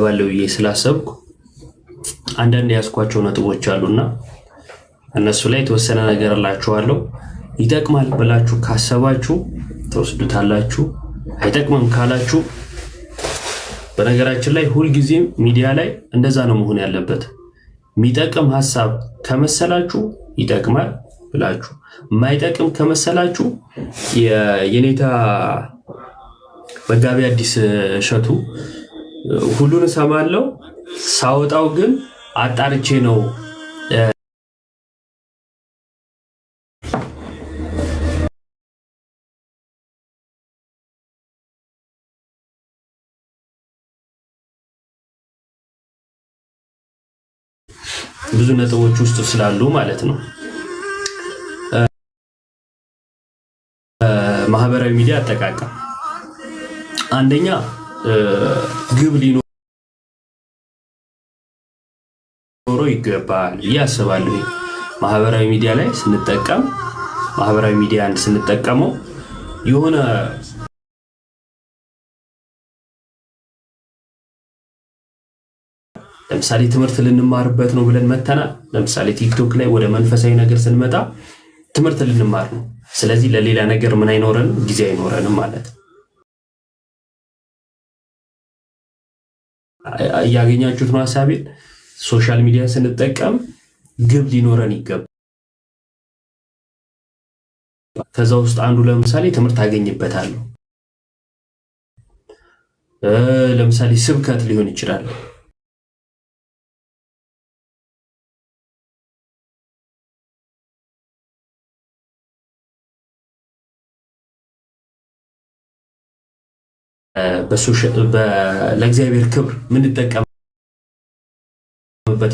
አስባለሁ ብዬ ስላሰብኩ አንዳንድ ያስኳቸው ነጥቦች አሉና እነሱ ላይ የተወሰነ ነገር እላችኋለሁ። ይጠቅማል ብላችሁ ካሰባችሁ ተወስዱታላችሁ፣ አይጠቅምም ካላችሁ በነገራችን ላይ ሁልጊዜም ሚዲያ ላይ እንደዛ ነው መሆን ያለበት። የሚጠቅም ሐሳብ ከመሰላችሁ ይጠቅማል ብላችሁ፣ የማይጠቅም ከመሰላችሁ የኔታ መጋቢ አዲስ እሸቱ ሁሉን እሰማለሁ ሳወጣው ግን አጣርቼ ነው ብዙ ነጥቦች ውስጥ ስላሉ ማለት ነው። ማህበራዊ ሚዲያ አጠቃቀም አንደኛ ግብ ሊኖረው ይገባል ብዬ አስባለሁ። ማህበራዊ ሚዲያ ላይ ስንጠቀም ማህበራዊ ሚዲያን ስንጠቀመው የሆነ ለምሳሌ ትምህርት ልንማርበት ነው ብለን መተናል። ለምሳሌ ቲክቶክ ላይ ወደ መንፈሳዊ ነገር ስንመጣ ትምህርት ልንማር ነው። ስለዚህ ለሌላ ነገር ምን አይኖረንም፣ ጊዜ አይኖረንም ማለት ነው። እያገኛችሁት ነው ሐሳቤን። ሶሻል ሚዲያ ስንጠቀም ግብ ሊኖረን ይገባል። ከዛ ውስጥ አንዱ ለምሳሌ ትምህርት አገኝበታለሁ። ለምሳሌ ስብከት ሊሆን ይችላል። ለእግዚአብሔር ክብር የምንጠቀምበት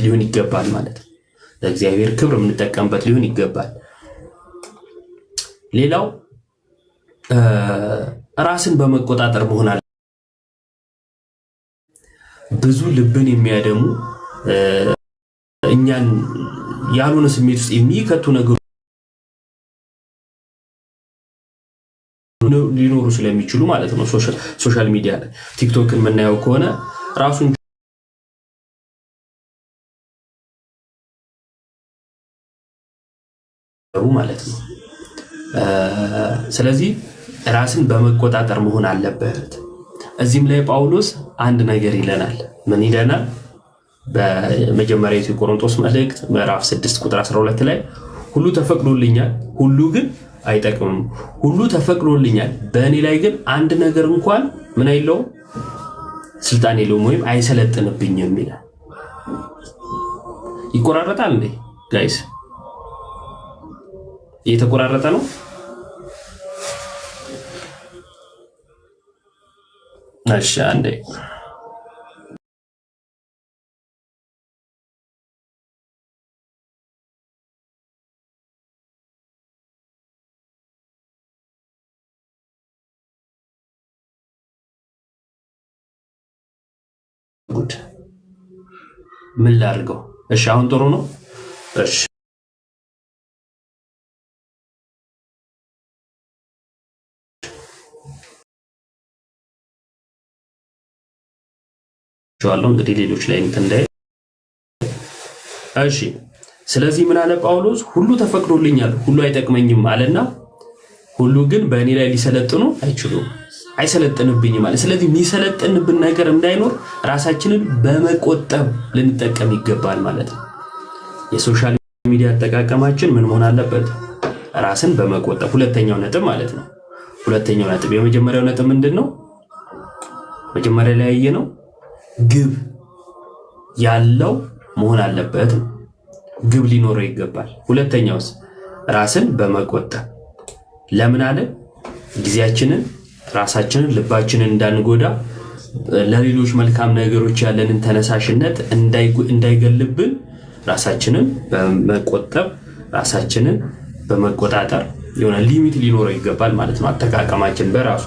ሊሆን ይገባል ማለት ነው። ለእግዚአብሔር ክብር የምንጠቀምበት ሊሆን ይገባል። ሌላው ራስን በመቆጣጠር መሆን አለ። ብዙ ልብን የሚያደሙ እኛን ያልሆነ ስሜት ውስጥ የሚከቱ ነገሮች ሊኖሩ ስለሚችሉ ማለት ነው። ሶሻል ሚዲያ ላይ ቲክቶክን የምናየው ከሆነ ራሱን ማለት ነው። ስለዚህ ራስን በመቆጣጠር መሆን አለበት። እዚህም ላይ ጳውሎስ አንድ ነገር ይለናል። ምን ይለናል? በመጀመሪያው የቆሮንቶስ መልእክት ምዕራፍ 6 ቁጥር 12 ላይ ሁሉ ተፈቅዶልኛል፣ ሁሉ ግን አይጠቅምም። ሁሉ ተፈቅዶልኛል፣ በእኔ ላይ ግን አንድ ነገር እንኳን ምን አይለውም፣ ስልጣን የለውም ወይም አይሰለጥንብኝም ይላል። ይቆራረጣል እንዴ ጋይስ? እየተቆራረጠ ነው። እሺ አንዴ ጉድ ምን ላድርገው? እሺ አሁን ጥሩ ነው። እሺ እንግዲህ ሌሎች ላይ እንዳይ። እሺ ስለዚህ ምን አለ ጳውሎስ? ሁሉ ተፈቅዶልኛል፣ ሁሉ አይጠቅመኝም አለና ሁሉ ግን በእኔ ላይ ሊሰለጥኑ አይችሉም፣ አይሰለጥንብኝም ማለት። ስለዚህ የሚሰለጥንብን ነገር እንዳይኖር ራሳችንን በመቆጠብ ልንጠቀም ይገባል ማለት ነው። የሶሻል ሚዲያ አጠቃቀማችን ምን መሆን አለበት? ራስን በመቆጠብ። ሁለተኛው ነጥብ ማለት ነው። ሁለተኛው ነጥብ የመጀመሪያው ነጥብ ምንድነው? መጀመሪያ ላይ ያየነው ግብ ያለው መሆን አለበት። ግብ ሊኖረው ይገባል። ሁለተኛውስ ራስን በመቆጠብ። ለምን አለ? ጊዜያችንን፣ ራሳችንን፣ ልባችንን እንዳንጎዳ፣ ለሌሎች መልካም ነገሮች ያለንን ተነሳሽነት እንዳይገልብን ራሳችንን በመቆጠብ ራሳችንን በመቆጣጠር የሆነ ሊሚት ሊኖረው ይገባል ማለት ነው አጠቃቀማችን በራሱ።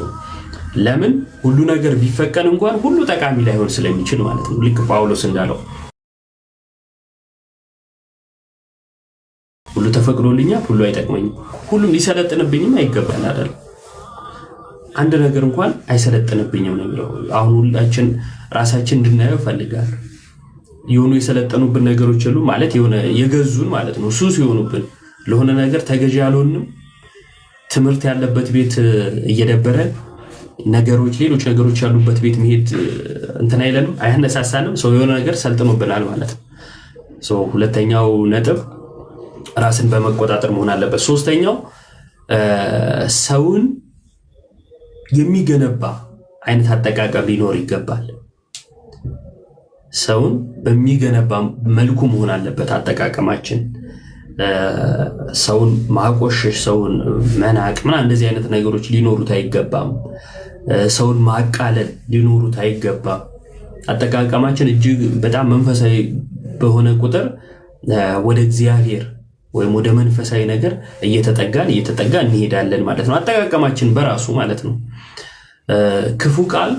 ለምን? ሁሉ ነገር ቢፈቀድ እንኳን ሁሉ ጠቃሚ ላይሆን ስለሚችል ማለት ነው። ልክ ጳውሎስ እንዳለው ሁሉ ተፈቅዶልኛል፣ ሁሉ አይጠቅመኝም፣ ሁሉም ሊሰለጥንብኝም አይገባል አይደል? አንድ ነገር እንኳን አይሰለጥንብኝም ነው የሚለው። አሁን ሁላችን ራሳችን እንድናየው ፈልጋል። የሆኑ የሰለጠኑብን ነገሮች አሉ ማለት የሆነ የገዙን ማለት ነው ሱስ የሆኑብን ለሆነ ነገር ተገዢ ያልሆንም ትምህርት ያለበት ቤት እየደበረን ነገሮች ሌሎች ነገሮች ያሉበት ቤት መሄድ እንትን አይለንም አያነሳሳንም። ሰው የሆነ ነገር ሰልጥኖብናል ማለት ነው። ሁለተኛው ነጥብ ራስን በመቆጣጠር መሆን አለበት። ሶስተኛው ሰውን የሚገነባ አይነት አጠቃቀም ሊኖር ይገባል። ሰውን በሚገነባ መልኩ መሆን አለበት አጠቃቀማችን። ሰውን ማቆሸሽ፣ ሰውን መናቅ ምናምን እንደዚህ አይነት ነገሮች ሊኖሩት አይገባም። ሰውን ማቃለል ሊኖሩት አይገባም። አጠቃቀማችን እጅግ በጣም መንፈሳዊ በሆነ ቁጥር ወደ እግዚአብሔር ወይም ወደ መንፈሳዊ ነገር እየተጠጋን እንሄዳለን ማለት ነው። አጠቃቀማችን በራሱ ማለት ነው። ክፉ ቃል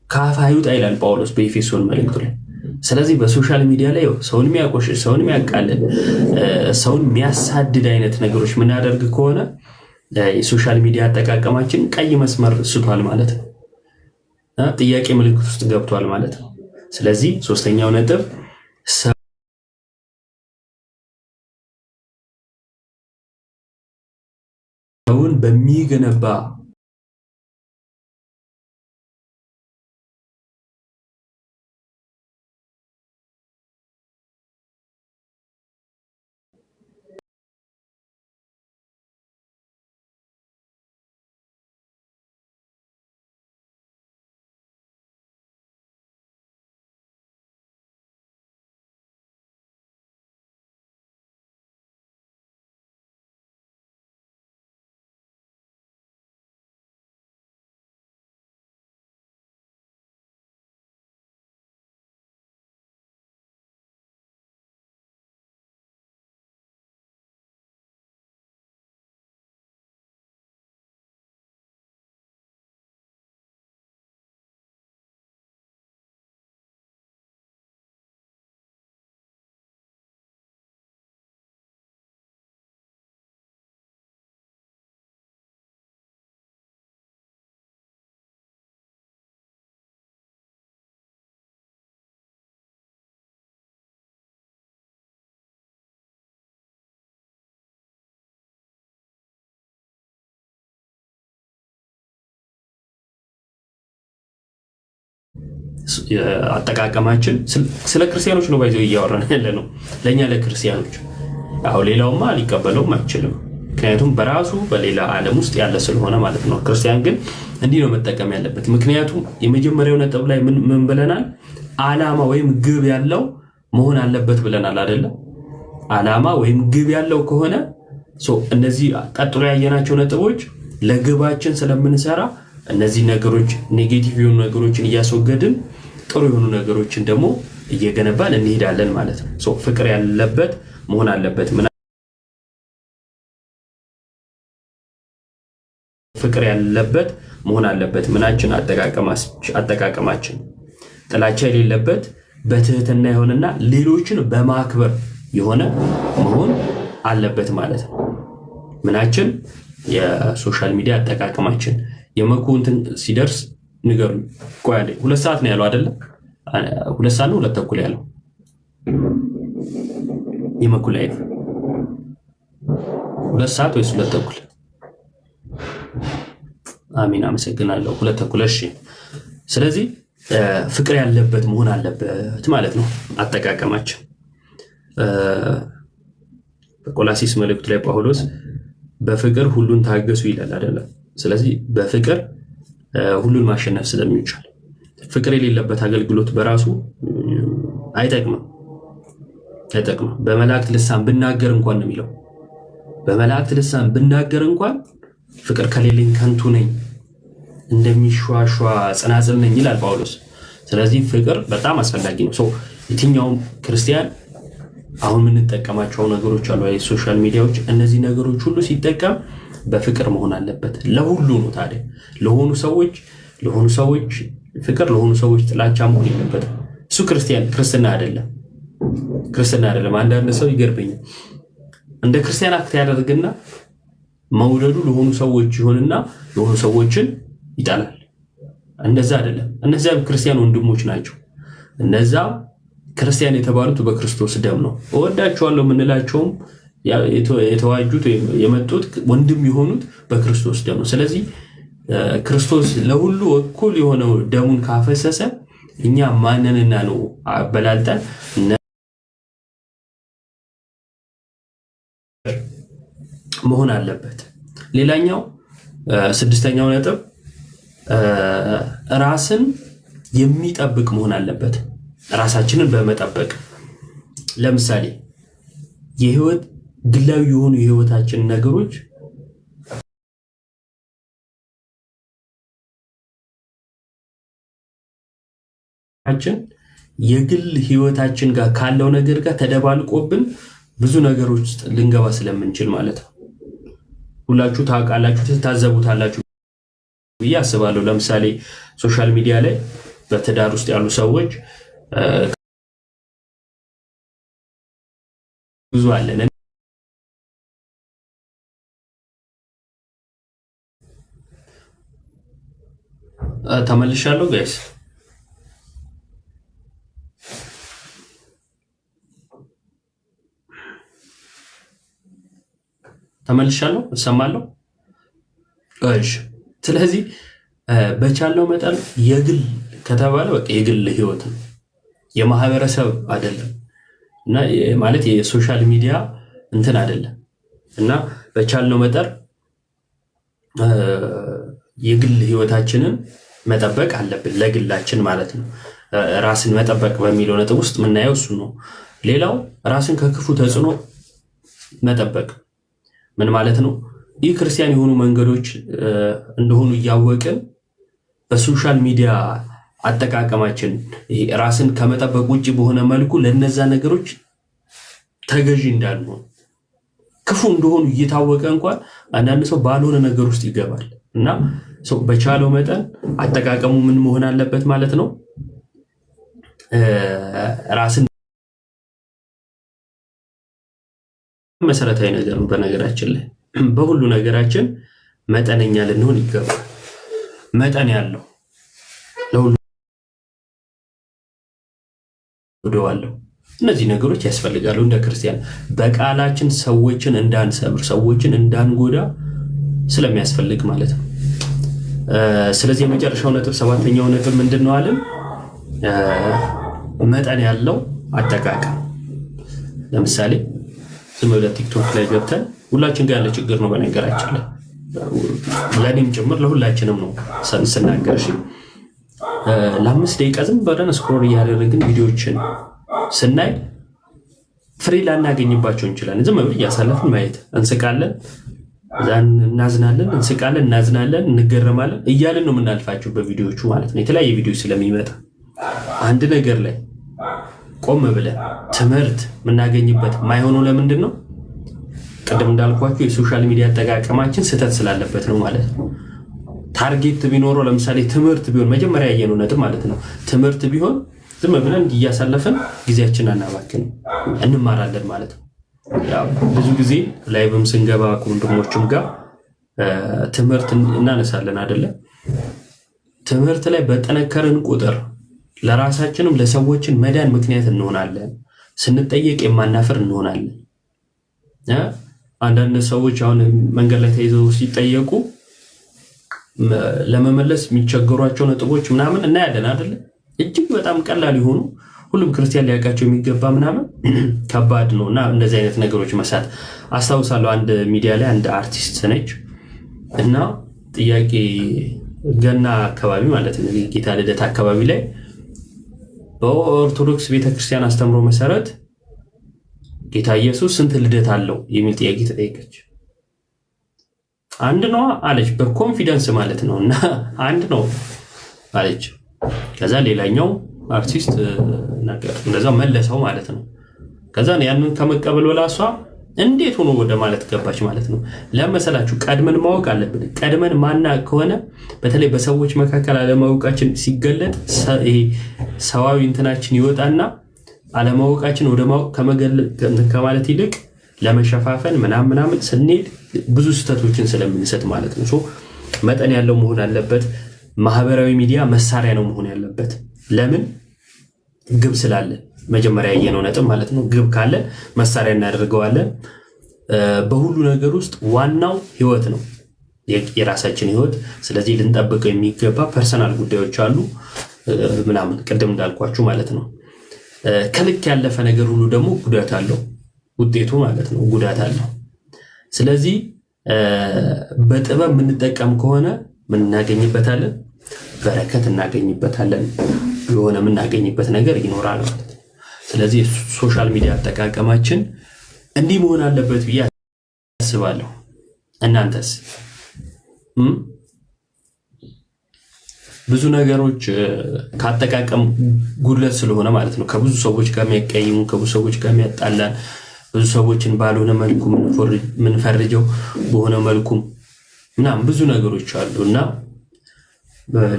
ከአፍ አይውጣ ይላል ጳውሎስ በኤፌሶን መልእክቱ ላይ። ስለዚህ በሶሻል ሚዲያ ላይ ሰውን የሚያቆሽሽ፣ ሰውን የሚያቃልል፣ ሰውን የሚያሳድድ አይነት ነገሮች የምናደርግ ከሆነ የሶሻል ሚዲያ አጠቃቀማችን ቀይ መስመር ስቷል ማለት ነው። ጥያቄ ምልክት ውስጥ ገብቷል ማለት ነው። ስለዚህ ሶስተኛው ነጥብ ሰውን በሚገነባ አጠቃቀማችን ስለ ክርስቲያኖች ነው ባይዘው እያወራን ያለ ነው። ለኛ ለክርስቲያኖች አሁን ሌላውማ ሊቀበለውም አይችልም። ምክንያቱም በራሱ በሌላ ዓለም ውስጥ ያለ ስለሆነ ማለት ነው። ክርስቲያን ግን እንዲህ ነው መጠቀም ያለበት። ምክንያቱም የመጀመሪያው ነጥብ ላይ ምን ብለናል? ዓላማ ወይም ግብ ያለው መሆን አለበት ብለናል አይደለ? ዓላማ ወይም ግብ ያለው ከሆነ እነዚህ ቀጥሎ ያየናቸው ነጥቦች ለግባችን ስለምንሰራ እነዚህ ነገሮች ኔጌቲቭ የሆኑ ነገሮችን እያስወገድን ጥሩ የሆኑ ነገሮችን ደግሞ እየገነባን እንሄዳለን ማለት ነው። ፍቅር ያለበት መሆን አለበት። ፍቅር ያለበት መሆን አለበት ምናችን አጠቃቀማችን ጥላቻ የሌለበት በትህትና የሆነና ሌሎችን በማክበር የሆነ መሆን አለበት ማለት ነው። ምናችን የሶሻል ሚዲያ አጠቃቀማችን የመኩንትን ሲደርስ ንገሩኝ። ቆይ 2 ሰዓት ነው ያለው አይደለ? 2 ሰዓት ነው 2 ተኩል ያለው የመኩ ላይ 2 ሰዓት ወይስ 2 ተኩል? አሚን አመሰግናለሁ። 2 ተኩል እሺ። ስለዚህ ፍቅር ያለበት መሆን አለበት ማለት ነው አጠቃቀማችን። በቆላሲስ መልእክቱ ላይ ጳውሎስ በፍቅር ሁሉን ታገሱ ይላል አይደለ? ስለዚህ በፍቅር ሁሉን ማሸነፍ ስለሚቻል ፍቅር የሌለበት አገልግሎት በራሱ አይጠቅምም። በመላእክት ልሳን ብናገር እንኳን ነው የሚለው። በመላእክት ልሳን ብናገር እንኳን ፍቅር ከሌለኝ ከንቱ ነኝ፣ እንደሚሿሿ ጽናጽል ነኝ ይላል ጳውሎስ። ስለዚህ ፍቅር በጣም አስፈላጊ ነው። የትኛውም ክርስቲያን አሁን የምንጠቀማቸው ነገሮች አሉ፣ ሶሻል ሚዲያዎች፣ እነዚህ ነገሮች ሁሉ ሲጠቀም በፍቅር መሆን አለበት። ለሁሉ ነው ታዲያ። ለሆኑ ሰዎች ፍቅር፣ ለሆኑ ሰዎች ጥላቻ መሆን የለበትም። እሱ ክርስትና አይደለም። አንዳንድ ሰው ይገርመኛል። እንደ ክርስቲያን አክት ያደርግና መውደዱ ለሆኑ ሰዎች ይሆንና ለሆኑ ሰዎችን ይጠላል። እንደዛ አይደለም። እነዚያ ክርስቲያን ወንድሞች ናቸው። እነዛ ክርስቲያን የተባሉት በክርስቶስ ደም ነው። እወዳቸዋለሁ የምንላቸውም የተዋጁት የመጡት ወንድም የሆኑት በክርስቶስ ደም ነው። ስለዚህ ክርስቶስ ለሁሉ እኩል የሆነው ደሙን ካፈሰሰ እኛ ማንንና ነው አበላልጠን መሆን አለበት። ሌላኛው ስድስተኛው ነጥብ ራስን የሚጠብቅ መሆን አለበት። ራሳችንን በመጠበቅ ለምሳሌ የህይወት ግላዊ የሆኑ የህይወታችን ነገሮች የግል ህይወታችን ጋር ካለው ነገር ጋር ተደባልቆብን ብዙ ነገሮች ውስጥ ልንገባ ስለምንችል ማለት ነው። ሁላችሁ ታውቃላችሁ፣ ትታዘቡታላችሁ ብዬ አስባለሁ። ለምሳሌ ሶሻል ሚዲያ ላይ በትዳር ውስጥ ያሉ ሰዎች ብዙ አለን። ተመልሻለሁ ጋይስ። ተመልሻለሁ፣ እሰማለሁ። እሺ፣ ስለዚህ በቻለው መጠን የግል ከተባለ በቃ የግል ህይወት ነው፣ የማህበረሰብ አይደለም። እና ማለት የሶሻል ሚዲያ እንትን አይደለም። እና በቻለው መጠን የግል ህይወታችንን መጠበቅ አለብን፣ ለግላችን ማለት ነው። ራስን መጠበቅ በሚለው ነጥብ ውስጥ የምናየው እሱ ነው። ሌላው ራስን ከክፉ ተጽዕኖ መጠበቅ ምን ማለት ነው? ይህ ክርስቲያን የሆኑ መንገዶች እንደሆኑ እያወቅን በሶሻል ሚዲያ አጠቃቀማችን ራስን ከመጠበቅ ውጭ በሆነ መልኩ ለነዛ ነገሮች ተገዢ እንዳንሆን፣ ክፉ እንደሆኑ እየታወቀ እንኳን አንዳንድ ሰው ባልሆነ ነገር ውስጥ ይገባል። እና ሰው በቻለው መጠን አጠቃቀሙ ምን መሆን አለበት ማለት ነው? ራስን መሰረታዊ ነገር ነው። በነገራችን ላይ በሁሉ ነገራችን መጠነኛ ልንሆን ይገባል። መጠን ያለው ለሁሉ ወደዋለው እነዚህ ነገሮች ያስፈልጋሉ። እንደ ክርስቲያን በቃላችን ሰዎችን እንዳንሰብር፣ ሰዎችን እንዳንጎዳ ስለሚያስፈልግ ማለት ነው። ስለዚህ የመጨረሻው ነጥብ፣ ሰባተኛው ነጥብ ምንድን ነው አለን? መጠን ያለው አጠቃቀም። ለምሳሌ ዝም ብለን ቲክቶክ ላይ ገብተን ሁላችን ጋር ያለ ችግር ነው። በነገራችን ላይ ለእኔም ጭምር ለሁላችንም ነው ስናገር። ለ5 ደቂቃ ዝም ብለን ስክሮል እያደረግን ቪዲዮችን ስናይ ፍሬ ላናገኝባቸው እንችላለን። ዝም ብለን እያሳለፍን ማየት፣ እንስቃለን፣ እናዝናለን፣ እንስቃለን፣ እናዝናለን፣ እንገረማለን እያልን ነው የምናልፋቸው በቪዲዮቹ ማለት ነው። የተለያየ ቪዲዮ ስለሚመጣ አንድ ነገር ላይ ቆም ብለን ትምህርት የምናገኝበት ማይሆነው ለምንድን ነው? ቅድም እንዳልኳችሁ የሶሻል ሚዲያ አጠቃቀማችን ስህተት ስላለበት ነው ማለት ነው። ታርጌት ቢኖረው ለምሳሌ ትምህርት ቢሆን መጀመሪያ ያየነው ነጥብ ማለት ነው። ትምህርት ቢሆን ዝም ብለን እያሳለፈን ጊዜያችን አናባክንም፣ እንማራለን ማለት ነው። ያው ብዙ ጊዜ ላይቭም ስንገባ ከወንድሞችም ጋር ትምህርት እናነሳለን አይደለ? ትምህርት ላይ በጠነከርን ቁጥር ለራሳችንም ለሰዎችን መዳን ምክንያት እንሆናለን። ስንጠየቅ የማናፍር እንሆናለን። አንዳንድ ሰዎች አሁን መንገድ ላይ ተይዘው ሲጠየቁ ለመመለስ የሚቸገሯቸው ነጥቦች ምናምን እናያለን አይደለ? እጅግ በጣም ቀላል የሆኑ ሁሉም ክርስቲያን ሊያውቃቸው የሚገባ ምናምን ከባድ ነው። እና እንደዚህ አይነት ነገሮች መሳት አስታውሳለሁ። አንድ ሚዲያ ላይ አንድ አርቲስት ነች እና ጥያቄ ገና አካባቢ ማለት ነው ጌታ ልደት አካባቢ ላይ በኦርቶዶክስ ቤተክርስቲያን አስተምሮ መሰረት ጌታ ኢየሱስ ስንት ልደት አለው የሚል ጥያቄ ተጠየቀች። አንድ ነው አለች፣ በኮንፊደንስ ማለት ነው። እና አንድ ነው አለች። ከዛ ሌላኛው አርቲስት ነገር እንደዛው መለሰው ማለት ነው። ከዛ ያንን ከመቀበል በኋላ እሷ እንዴት ሆኖ ወደ ማለት ገባች ማለት ነው። ለመሰላችሁ ቀድመን ማወቅ አለብን። ቀድመን ማናቅ ከሆነ በተለይ በሰዎች መካከል አለማወቃችን ሲገለጥ ሰዋዊ እንትናችን ይወጣና አለማወቃችን ወደ ማወቅ ከማለት ይልቅ ለመሸፋፈን ምናምን ስንሄድ ብዙ ስህተቶችን ስለምንሰጥ ማለት ነው። መጠን ያለው መሆን አለበት። ማህበራዊ ሚዲያ መሳሪያ ነው መሆን ያለበት። ለምን? ግብ ስላለ መጀመሪያ ያየነው ነጥብ ማለት ነው። ግብ ካለ መሳሪያ እናደርገዋለን። በሁሉ ነገር ውስጥ ዋናው ህይወት ነው፣ የራሳችን ህይወት። ስለዚህ ልንጠብቀው የሚገባ ፐርሰናል ጉዳዮች አሉ ምናምን ቅድም እንዳልኳችሁ ማለት ነው። ከልክ ያለፈ ነገር ሁሉ ደግሞ ጉዳት አለው፣ ውጤቱ ማለት ነው ጉዳት አለው። ስለዚህ በጥበብ የምንጠቀም ከሆነ ምን እናገኝበታለን? በረከት እናገኝበታለን። የሆነ የምናገኝበት ነገር ይኖራል ማለት ነው። ስለዚህ ሶሻል ሚዲያ አጠቃቀማችን እንዲህ መሆን አለበት ብዬ አስባለሁ። እናንተስ? ብዙ ነገሮች ካጠቃቀም ጉድለት ስለሆነ ማለት ነው ከብዙ ሰዎች ጋር የሚያቀያይሙ፣ ከብዙ ሰዎች ጋር የሚያጣላን፣ ብዙ ሰዎችን ባልሆነ መልኩ ምንፈርጀው በሆነ መልኩ ምናምን ብዙ ነገሮች አሉ እና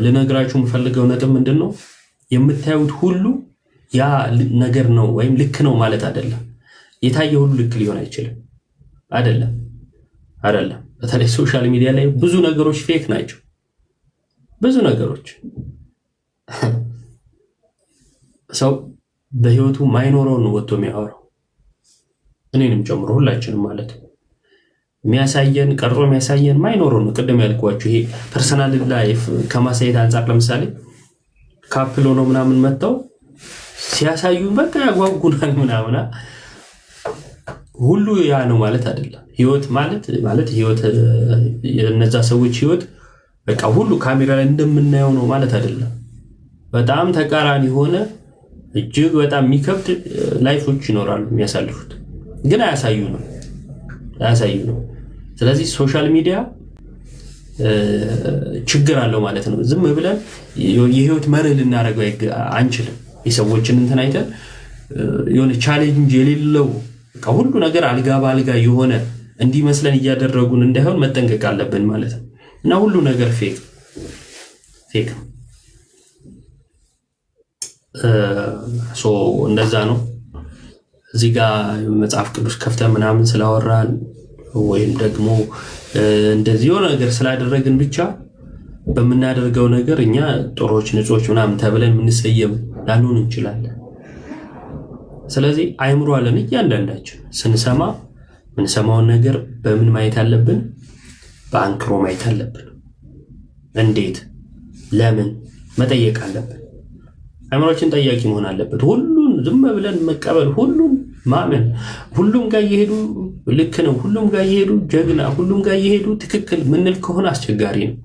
ልነግራችሁ የምፈልገው ነጥብ ምንድን ነው? የምታዩት ሁሉ ያ ነገር ነው ወይም ልክ ነው ማለት አይደለም። የታየ ሁሉ ልክ ሊሆን አይችልም። አይደለም። በተለይ ሶሻል ሚዲያ ላይ ብዙ ነገሮች ፌክ ናቸው። ብዙ ነገሮች ሰው በህይወቱ ማይኖረውን ወጥቶ የሚያወራው እኔንም ጨምሮ ሁላችንም ማለት ነው። የሚያሳየን ቀርጾ የሚያሳየን ማይኖረው ነው። ቅድም ያልኳችሁ ይሄ ፐርሰናል ላይፍ ከማሳየት አንጻር ለምሳሌ ካፕል ሆነው ምናምን መጥተው ሲያሳዩን በቃ ያጓጉናል ምናምን። ሁሉ ያ ነው ማለት አይደለም። ህይወት ማለት ህይወት የነዛ ሰዎች ህይወት በቃ ሁሉ ካሜራ ላይ እንደምናየው ነው ማለት አይደለም። በጣም ተቃራኒ ሆነ እጅግ በጣም የሚከብድ ላይፎች ይኖራሉ የሚያሳልፉት፣ ግን አያሳዩ ነው። ስለዚህ ሶሻል ሚዲያ ችግር አለው ማለት ነው። ዝም ብለን የህይወት መርህ ልናደርገው አንችልም። የሰዎችን እንትን አይተን የሆነ ቻሌንጅ የሌለው ሁሉ ነገር አልጋ በአልጋ የሆነ እንዲመስለን እያደረጉን እንዳይሆን መጠንቀቅ አለብን ማለት ነው። እና ሁሉ ነገር ፌክ እንደዛ ነው። እዚህ ጋር መጽሐፍ ቅዱስ ከፍተን ምናምን ስላወራን ወይም ደግሞ እንደዚህ የሆነ ነገር ስላደረግን ብቻ በምናደርገው ነገር እኛ ጥሩዎች ንጹዎች ምናምን ተብለን የምንሰየም ላንሆን እንችላለን። ስለዚህ አይምሮ አለን እያንዳንዳችን ስንሰማ ምንሰማውን ነገር በምን ማየት አለብን? በአንክሮ ማየት አለብን። እንዴት፣ ለምን መጠየቅ አለብን። አይምሮችን ጠያቂ መሆን አለበት። ሁሉን ዝም ብለን መቀበል፣ ሁሉን ማመን፣ ሁሉም ጋር እየሄዱ ልክ ነው፣ ሁሉም ጋር እየሄዱ ጀግና፣ ሁሉም ጋር እየሄዱ ትክክል ምንል ከሆነ አስቸጋሪ ነው።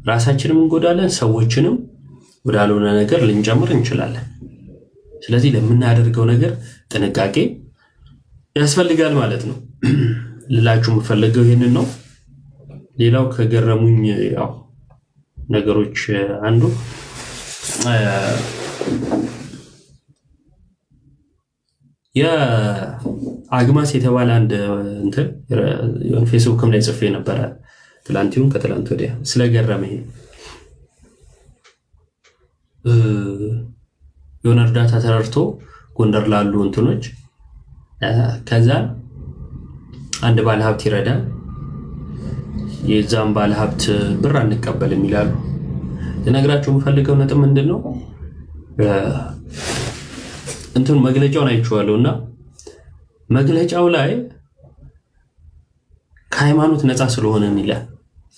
ራሳችንም እንጎዳለን፣ ሰዎችንም ወዳልሆነ ነገር ልንጨምር እንችላለን። ስለዚህ ለምናደርገው ነገር ጥንቃቄ ያስፈልጋል ማለት ነው። ልላችሁ የምፈልገው ይህንን ነው። ሌላው ከገረሙኝ ያው ነገሮች አንዱ የአግማስ የተባለ አንድ እንትን ፌስቡክም ላይ ጽፌ ነበረ ትላንት ከትላንት ወዲያ ስለገረመኝ የሆነ እርዳታ ተረድቶ ጎንደር ላሉ እንትኖች ከዛ አንድ ባለሀብት ይረዳል። የዛም ባለሀብት ብር አንቀበልም ይላሉ። ልነግራችሁ የምፈልገው ነጥብ ምንድን ነው? እንትኑ መግለጫውን አይቼዋለሁ እና መግለጫው ላይ ከሃይማኖት ነፃ ስለሆነን ይላል፣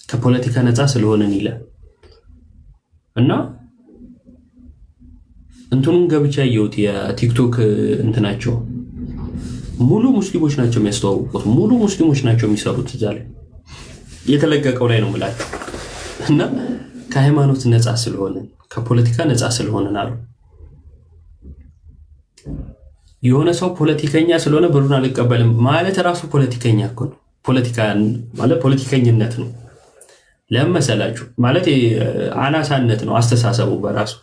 ከፖለቲካ ነፃ ስለሆነን ይላል እና እንትኑን ገብቻ ያየሁት የቲክቶክ እንትናቸው ሙሉ ሙስሊሞች ናቸው የሚያስተዋውቁት፣ ሙሉ ሙስሊሞች ናቸው የሚሰሩት። እዛ ላይ የተለቀቀው ላይ ነው የምላችሁ እና ከሃይማኖት ነፃ ስለሆነን ከፖለቲካ ነፃ ስለሆነን አሉ። የሆነ ሰው ፖለቲከኛ ስለሆነ ብሩን አልቀበልም ማለት ራሱ ፖለቲከኛ እኮ ነው። ፖለቲካ ማለት ፖለቲከኝነት ነው። ለምን መሰላችሁ? ማለት አናሳነት ነው አስተሳሰቡ በራሱ።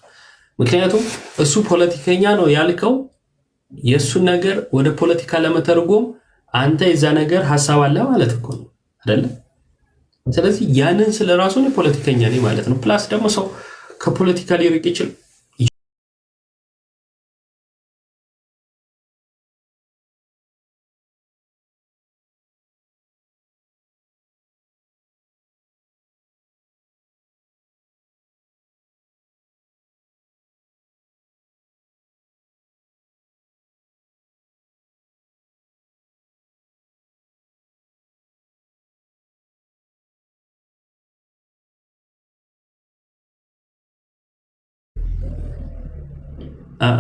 ምክንያቱም እሱ ፖለቲከኛ ነው ያልከው የእሱን ነገር ወደ ፖለቲካ ለመተርጎም አንተ የዛ ነገር ሀሳብ አለ ማለት እኮ ነው አይደለ? ስለዚህ ያንን ስለ ራሱን የፖለቲከኛ ነኝ ማለት ነው። ፕላስ ደግሞ ሰው ከፖለቲካ ሊርቅ ይችላል።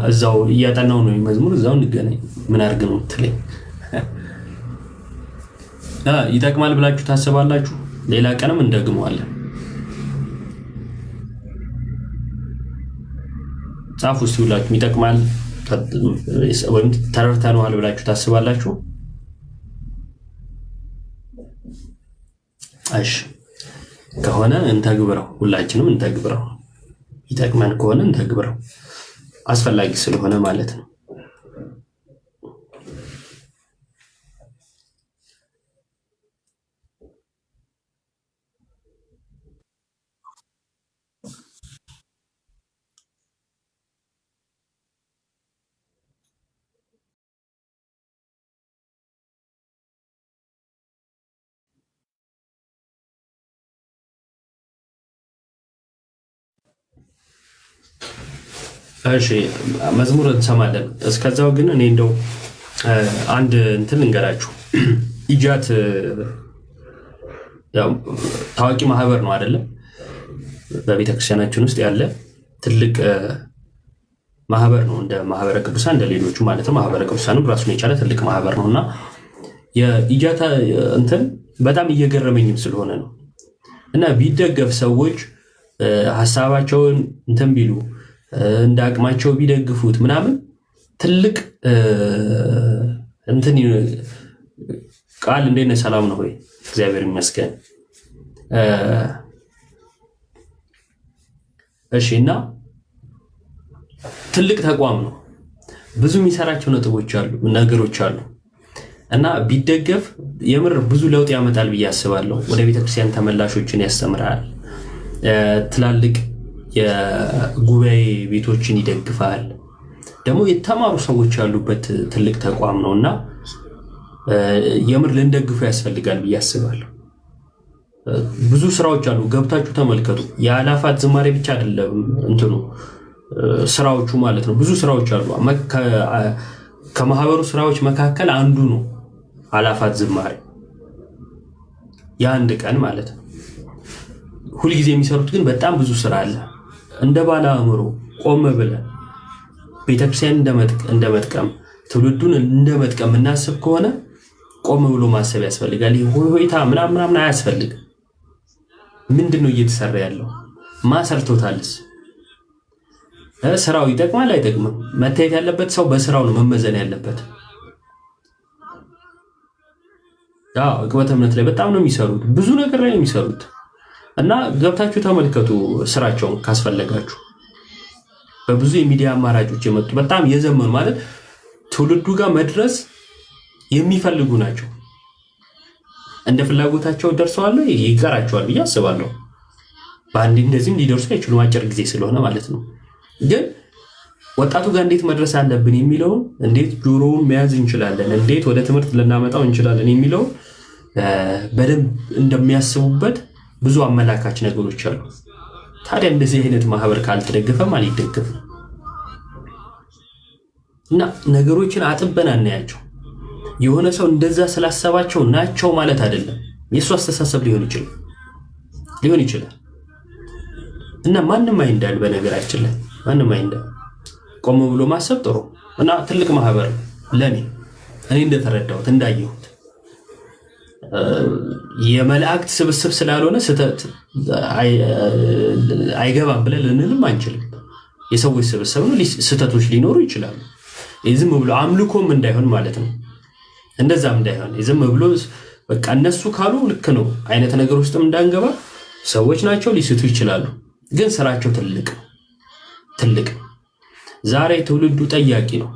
እዛው እያጠናው ነው መዝሙር እዛው እንገናኝ ምን አድርግ ነው ትለኝ ይጠቅማል ብላችሁ ታስባላችሁ? ሌላ ቀንም እንደግመዋለን። ጻፉ እስቲ ሁላችሁም ይጠቅማል ወይም ተረድተነዋል ብላችሁ ታስባላችሁ? እሺ ከሆነ እንተግብረው፣ ሁላችንም እንተግብረው። ይጠቅመን ከሆነ እንተግብረው፣ አስፈላጊ ስለሆነ ማለት ነው። እሺ መዝሙር እንሰማለን። እስከዛው ግን እኔ እንደው አንድ እንትን እንገራችሁ። ኢጃት ያው ታዋቂ ማህበር ነው አይደለም? በቤተክርስቲያናችን ውስጥ ያለ ትልቅ ማህበር ነው። እንደ ማህበረ ቅዱሳን እንደ ሌሎቹ ማለት ነው። ማህበረ ቅዱሳንም ራሱን የቻለ ትልቅ ማህበር ነውና የኢጃታ እንትን በጣም እየገረመኝም ስለሆነ ነው እና ቢደገፍ ሰዎች ሐሳባቸውን እንትን ቢሉ እንደ አቅማቸው ቢደግፉት ምናምን ትልቅ እንትን ቃል እንዴት ነህ? ሰላም ነው ወይ? እግዚአብሔር ይመስገን። እሺ እና ትልቅ ተቋም ነው። ብዙ የሚሰራቸው ነገሮች አሉ እና ቢደገፍ የምር ብዙ ለውጥ ያመጣል ብዬ አስባለሁ። ወደ ቤተክርስቲያን ተመላሾችን ያስተምራል። ትላልቅ የጉባኤ ቤቶችን ይደግፋል። ደግሞ የተማሩ ሰዎች ያሉበት ትልቅ ተቋም ነው እና የምር ልንደግፉ ያስፈልጋል ብዬ አስባለሁ። ብዙ ስራዎች አሉ፣ ገብታችሁ ተመልከቱ። የአላፋት ዝማሬ ብቻ አይደለም እንትኑ ስራዎቹ ማለት ነው። ብዙ ስራዎች አሉ። ከማህበሩ ስራዎች መካከል አንዱ ነው አላፋት ዝማሬ፣ የአንድ ቀን ማለት ነው። ሁልጊዜ የሚሰሩት ግን በጣም ብዙ ስራ አለ። እንደ ባለ አእምሮ ቆም ብለን ቤተክርስቲያን እንደመጥቀም ትውልዱን እንደመጥቀም እናስብ ከሆነ ቆም ብሎ ማሰብ ያስፈልጋል። ይሄ ሆይታ ምናምን አያስፈልግም። ምንድነው እየተሰራ ያለው? ማሰርቶታልስ? ስራው ይጠቅማል አይጠቅምም? መታየት ያለበት ሰው በስራው ነው መመዘን ያለበት። ዕቅበተ እምነት ላይ በጣም ነው የሚሰሩት፣ ብዙ ነገር ላይ ነው የሚሰሩት እና ገብታችሁ ተመልከቱ ስራቸውን ካስፈለጋችሁ። በብዙ የሚዲያ አማራጮች የመጡ በጣም የዘመኑ ማለት ትውልዱ ጋር መድረስ የሚፈልጉ ናቸው። እንደ ፍላጎታቸው ደርሰዋል፣ ይቀራቸዋል ብዬ አስባለሁ። በአንድ እንደዚህም ሊደርሱ አይችሉም፣ አጭር ጊዜ ስለሆነ ማለት ነው። ግን ወጣቱ ጋር እንዴት መድረስ አለብን የሚለውን፣ እንዴት ጆሮውን መያዝ እንችላለን፣ እንዴት ወደ ትምህርት ልናመጣው እንችላለን የሚለው በደንብ እንደሚያስቡበት ብዙ አመላካች ነገሮች አሉ። ታዲያ እንደዚህ አይነት ማህበር ካልተደገፈ ማን ይደገፍ? እና ነገሮችን አጥበን አናያቸው። የሆነ ሰው እንደዛ ስላሰባቸው ናቸው ማለት አይደለም። የሱ አስተሳሰብ ሊሆን ይችላል እና ማንንም አይንዳል። በነገራችን ላይ ማንንም አይንዳል። ቆም ብሎ ማሰብ ጥሩ እና ትልቅ ማህበር ለኔ እኔ እንደተረዳሁት እንዳየሁት የመላእክት ስብስብ ስላልሆነ አይገባም ብለን ልንልም አንችልም። የሰዎች ስብስብ ነው። ስህተቶች ሊኖሩ ይችላሉ። ዝም ብሎ አምልኮም እንዳይሆን ማለት ነው። እንደዛም እንዳይሆን ዝም ብሎ በቃ እነሱ ካሉ ልክ ነው አይነት ነገር ውስጥም እንዳንገባ። ሰዎች ናቸው፣ ሊስቱ ይችላሉ። ግን ስራቸው ትልቅ ዛሬ ትውልዱ ጠያቂ ነው።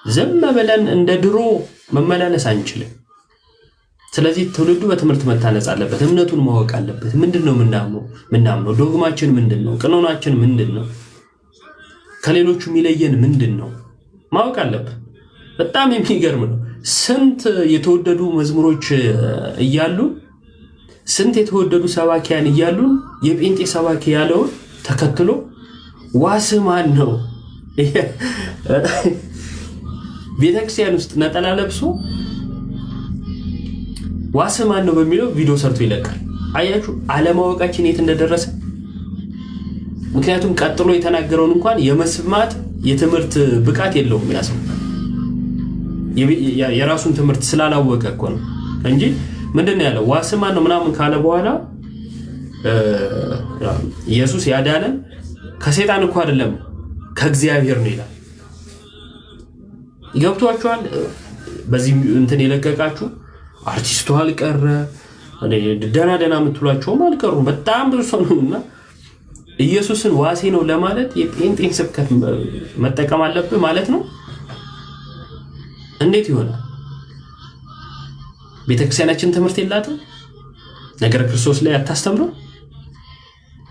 ዝም ብለን እንደ ድሮ መመላለስ አንችልም። ስለዚህ ትውልዱ በትምህርት መታነጽ አለበት። እምነቱን ማወቅ አለበት። ምንድነው ምናምነው? ዶግማችን ምንድነው? ቀኖናችን ምንድነው? ከሌሎቹ የሚለየን ምንድነው? ማወቅ አለበት። በጣም የሚገርም ነው። ስንት የተወደዱ መዝሙሮች እያሉ፣ ስንት የተወደዱ ሰባኪያን እያሉ የጴንጤ ሰባኪ ያለውን ተከትሎ ዋስ ማን ነው? ቤተክርስቲያን ውስጥ ነጠላ ለብሶ ዋስ ማን ነው በሚለው ቪዲዮ ሰርቶ ይለቃል። አያችሁ አለማወቃችን የት እንደደረሰ። ምክንያቱም ቀጥሎ የተናገረውን እንኳን የመስማት የትምህርት ብቃት የለውም ያ ሰው የራሱን ትምህርት ስላላወቀ እኮ ነው እንጂ ምንድነው ያለው ዋስማ ነው ምናምን ካለ በኋላ ኢየሱስ ያዳነን ከሰይጣን እኮ አይደለም ከእግዚአብሔር ነው ይላል። ይገብቷችኋል? በዚህ እንትን የለቀቃችሁ አርቲስቱ አልቀረ ደና የምትሏቸውም አልቀሩም። በጣም ብዙ ሰው ነውና ኢየሱስን ዋሴ ነው ለማለት የጴንጤን ስብከት መጠቀም አለብህ ማለት ነው። እንዴት ይሆናል? ቤተክርስቲያናችን ትምህርት የላትም? ነገር ክርስቶስ ላይ አታስተምረው?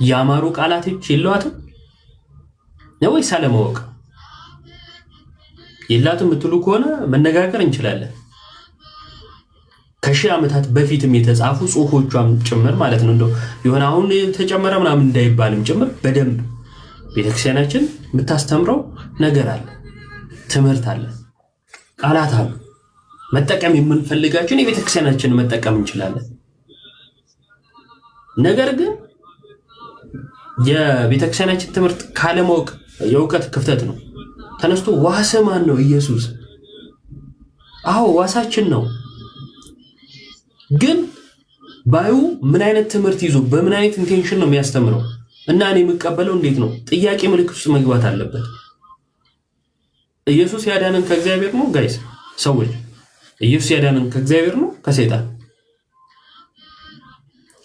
ያማሩ ቃላቶች የለዋትም ነው ወይስ አለማወቅ? የላትም የምትሉ ከሆነ መነጋገር እንችላለን። ከሺህ ዓመታት በፊትም የተጻፉ ጽሁፎቿም ጭምር ማለት ነው። እንደው የሆነ አሁን ተጨመረ ምናምን እንዳይባልም ጭምር በደንብ ቤተክርስቲያናችን የምታስተምረው ነገር አለ፣ ትምህርት አለ፣ ቃላት አሉ። መጠቀም የምንፈልጋቸውን የቤተክርስቲያናችን መጠቀም እንችላለን። ነገር ግን የቤተክርስቲያናችን ትምህርት ካለማወቅ የእውቀት ክፍተት ነው። ተነስቶ ዋስ ማን ነው? ኢየሱስ። አዎ ዋሳችን ነው። ግን ባዩ ምን አይነት ትምህርት ይዞ በምን አይነት ኢንቴንሽን ነው የሚያስተምረው እና እኔ የምቀበለው እንዴት ነው? ጥያቄ ምልክት ውስጥ መግባት አለበት። ኢየሱስ ያዳነን ከእግዚአብሔር ነው ጋይስ ሰዎች። ኢየሱስ ያዳነን ከእግዚአብሔር ነው ከሰይጣን?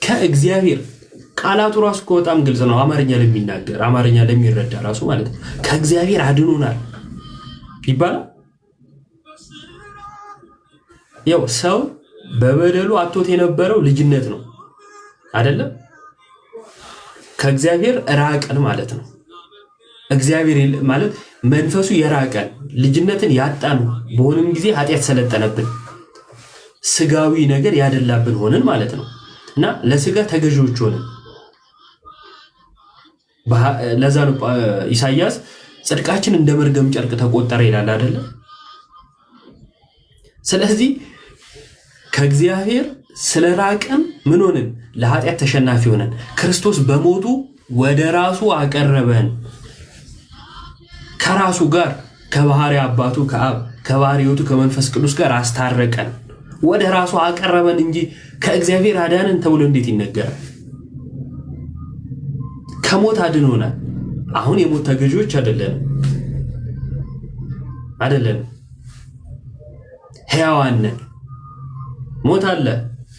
ከእግዚአብሔር። ቃላቱ ራሱ በጣም ግልጽ ነው። አማርኛ ለሚናገር አማርኛ ለሚረዳ ራሱ ማለት ነው። ከእግዚአብሔር አድኖናል ይባላል። ያው ሰው በበደሉ አጥቶት የነበረው ልጅነት ነው አይደለም? ከእግዚአብሔር ራቀን ማለት ነው። እግዚአብሔር ማለት መንፈሱ የራቀን ልጅነትን ያጣን በሆነም ጊዜ ኃጢአት ሰለጠነብን፣ ስጋዊ ነገር ያደላብን ሆነን ማለት ነው። እና ለስጋ ተገዢዎች ሆነን ለዛ ነው ኢሳይያስ ጽድቃችን እንደ መርገም ጨርቅ ተቆጠረ ይላል አይደለ? ስለዚህ ከእግዚአብሔር ስለራቀን ምን ሆነን? ለኃጢአት ተሸናፊ ሆነን ክርስቶስ በሞቱ ወደ ራሱ አቀረበን። ከራሱ ጋር ከባህሪ አባቱ ከአብ ከባህሪ ሕይወቱ ከመንፈስ ቅዱስ ጋር አስታረቀን፣ ወደ ራሱ አቀረበን እንጂ ከእግዚአብሔር አዳነን ተብሎ እንዴት ይነገራል? ከሞት አድኖናል። አሁን የሞት ተገዢዎች አይደለንም። ሕያዋን ነን። ሞት አለ፣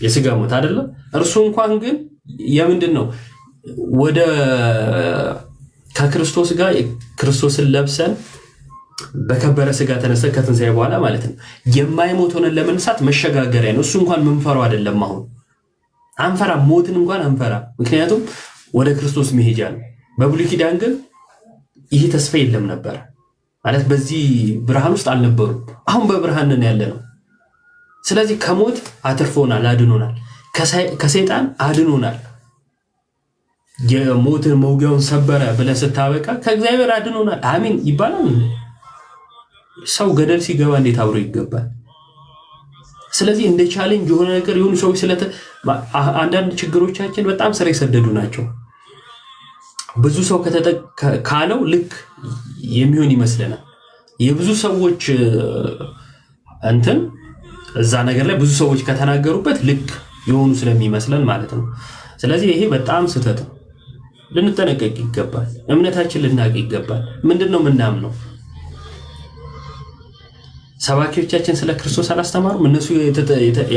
የስጋ ሞት አይደለ? እርሱ እንኳን ግን የምንድን ነው? ወደ ከክርስቶስ ጋር ክርስቶስን ለብሰን በከበረ ስጋ ተነስተን ከትንሣኤ በኋላ ማለት ነው የማይሞት ሆነን ለመነሳት መሸጋገሪያ ነው። እሱ እንኳን ምንፈራው አይደለም። አሁን አንፈራ፣ ሞትን እንኳን አንፈራ፣ ምክንያቱም ወደ ክርስቶስ መሄጃ ነው። በብሉይ ኪዳን ግን ይህ ተስፋ የለም ነበር ማለት በዚህ ብርሃን ውስጥ አልነበሩም። አሁን በብርሃን ነን ያለ ነው። ስለዚህ ከሞት አትርፎናል፣ አድኖናል። ከሰይጣን አድኖናል። የሞትን መውጊያውን ሰበረ ብለህ ስታበቃ ከእግዚአብሔር አድኖናል አሜን ይባላል። ሰው ገደል ሲገባ እንዴት አብሮ ይገባል? ስለዚህ እንደ ቻሌንጅ የሆነ ነገር የሆኑ ሰዎች አንዳንድ ችግሮቻችን በጣም ስር የሰደዱ ናቸው። ብዙ ሰው ካለው ልክ የሚሆን ይመስለናል። የብዙ ሰዎች እንትን እዛ ነገር ላይ ብዙ ሰዎች ከተናገሩበት ልክ የሆኑ ስለሚመስለን ማለት ነው። ስለዚህ ይሄ በጣም ስህተት ነው። ልንጠነቀቅ ይገባል። እምነታችን ልናቅ ይገባል። ምንድነው ምናምነው? ሰባኪዎቻችን ስለ ክርስቶስ አላስተማሩም? እነሱ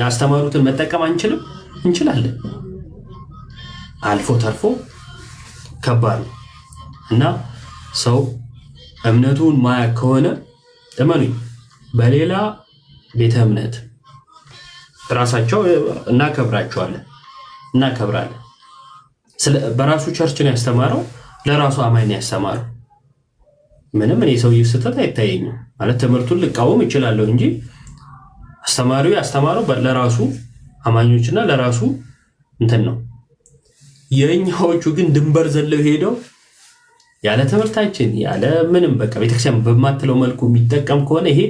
ያስተማሩትን መጠቀም አንችልም? እንችላለን። አልፎ ተርፎ ከባድ ነው እና ሰው እምነቱን ማያ ከሆነ እመኑኝ በሌላ ቤተ እምነት ራሳቸው እናከብራለን። በራሱ ቸርች ነው ያስተማረው፣ ለራሱ አማኝ ነው ያስተማረው። ምንም እኔ ሰውዬው ስህተት አይታየኝም ማለት ትምህርቱን ልቃወም እችላለሁ እንጂ አስተማሪው ያስተማረው ለራሱ አማኞችና ለራሱ እንትን ነው። የኛዎቹ ግን ድንበር ዘለው ሄደው ያለ ትምህርታችን ያለ ምንም በቃ ቤተክርስቲያን በማትለው መልኩ የሚጠቀም ከሆነ ይሄ